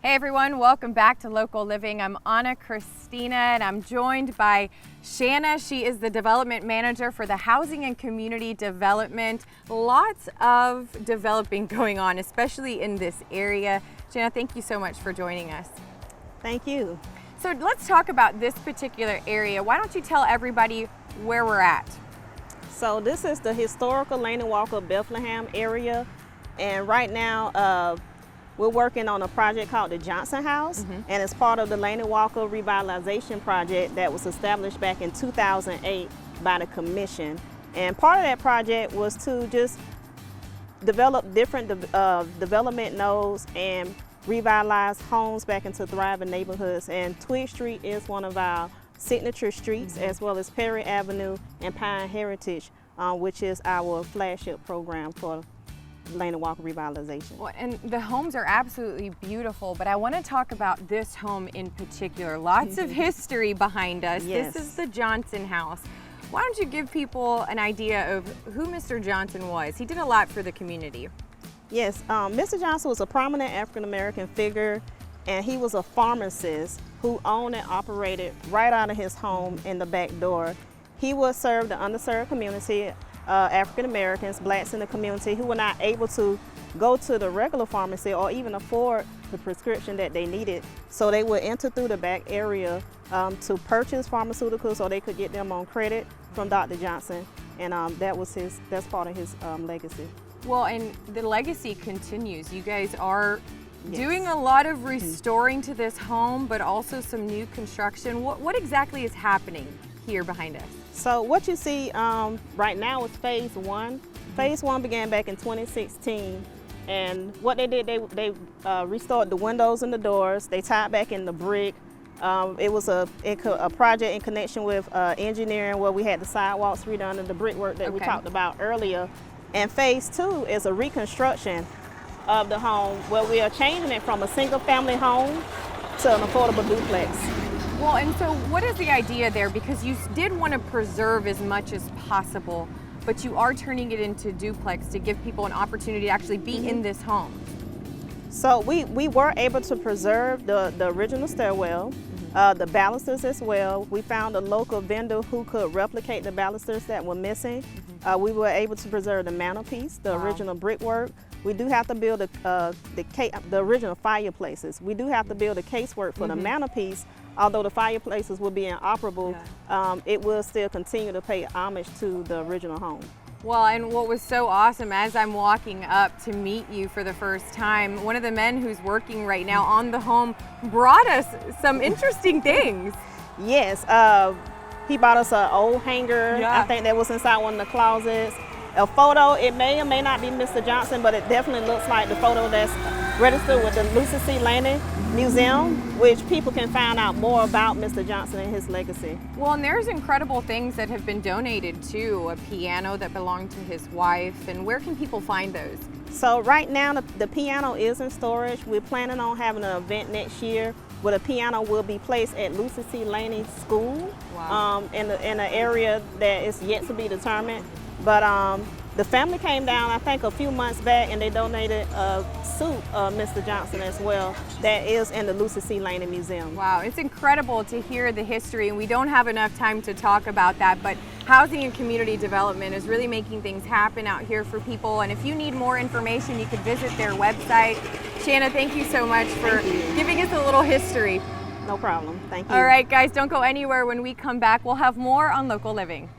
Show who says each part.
Speaker 1: Hey everyone, welcome back to Local Living. I'm Anna Christina and I'm joined by Shanna. She is the development manager for the Housing and Community Development. Lots of developing going on, especially in this area. Shanna, thank you so much for joining us.
Speaker 2: Thank you.
Speaker 1: So let's talk about this particular area. Why don't you tell everybody where we're at?
Speaker 2: So this is the historical Laney Walker Bethlehem area, and right now we're working on a project called the Johnson House, and it's part of the Laney Walker Revitalization Project that was established back in 2008 by the Commission. And part of that project was to just develop different development nodes and revitalize homes back into thriving neighborhoods. And Twig Street is one of our signature streets, as well as Perry Avenue and Pine Heritage, which is our flagship program for Laney Walker Revitalization.
Speaker 1: Well, and the homes are absolutely beautiful, but I want to talk about this home in particular. Lots of history behind us.
Speaker 2: Yes.
Speaker 1: This is the Johnson House. Why don't you give people an idea of who Mr. Johnson was? He did a lot for the community.
Speaker 2: Yes, Mr. Johnson was a prominent African-American figure, and he was a pharmacist who owned and operated right out of his home in the back door. He would serve the underserved community, African Americans, blacks in the community who were not able to go to the regular pharmacy or even afford the prescription that they needed. So they would enter through the back area to purchase pharmaceuticals so they could get them on credit from Dr. Johnson, and that's part of his legacy.
Speaker 1: Well, and the legacy continues. You guys are doing a lot of restoring to this home, but also some new construction. What exactly is happening here behind us?
Speaker 2: So what you see right now is phase one. Phase one began back in 2016, and what they did, they restored the windows and the doors. They tied back in the brick. It was a project in connection with engineering, where we had the sidewalks redone and the brickwork that we talked about earlier. And phase two is a reconstruction of the home, where we are changing it from a single family home to an affordable duplex.
Speaker 1: Well, and so what is the idea there? Because you did want to preserve as much as possible, but you are turning it into duplex to give people an opportunity to actually be in this home.
Speaker 2: So we were able to preserve the original stairwell, the balusters as well. We found a local vendor who could replicate the balusters that were missing. We were able to preserve the mantelpiece, the original brickwork. We do have to build the original fireplaces. We do have to build a casework for the mantelpiece. Although the fireplaces will be inoperable, it will still continue to pay homage to the original home.
Speaker 1: Well, and what was so awesome, as I'm walking up to meet you for the first time, one of the men who's working right now on the home brought us some interesting things.
Speaker 2: Yes, he bought us an old hanger. I think that was inside one of the closets. A photo, it may or may not be Mr. Johnson, but it definitely looks like the photo that's registered with the Lucy C. Laney Museum, which people can find out more about Mr. Johnson and his legacy.
Speaker 1: Well, and there's incredible things that have been donated too, a piano that belonged to his wife, and where can people find those? So
Speaker 2: right now the piano is in storage. We're planning on having an event next year where the piano will be placed at Lucy C. Laney School.
Speaker 1: Wow.
Speaker 2: In an area that is yet to be determined. But the family came down, I think, a few months back, and they donated a suit of Mr. Johnson as well that is in the Lucy C. Laney Museum.
Speaker 1: Wow, it's incredible to hear the history, and we don't have enough time to talk about that, but housing and community development is really making things happen out here for people, and if you need more information, you can visit their website. Shanna, thank you so much for giving us a little history.
Speaker 2: No problem, thank you.
Speaker 1: All right, guys, don't go anywhere. When we come back, we'll have more on Local Living.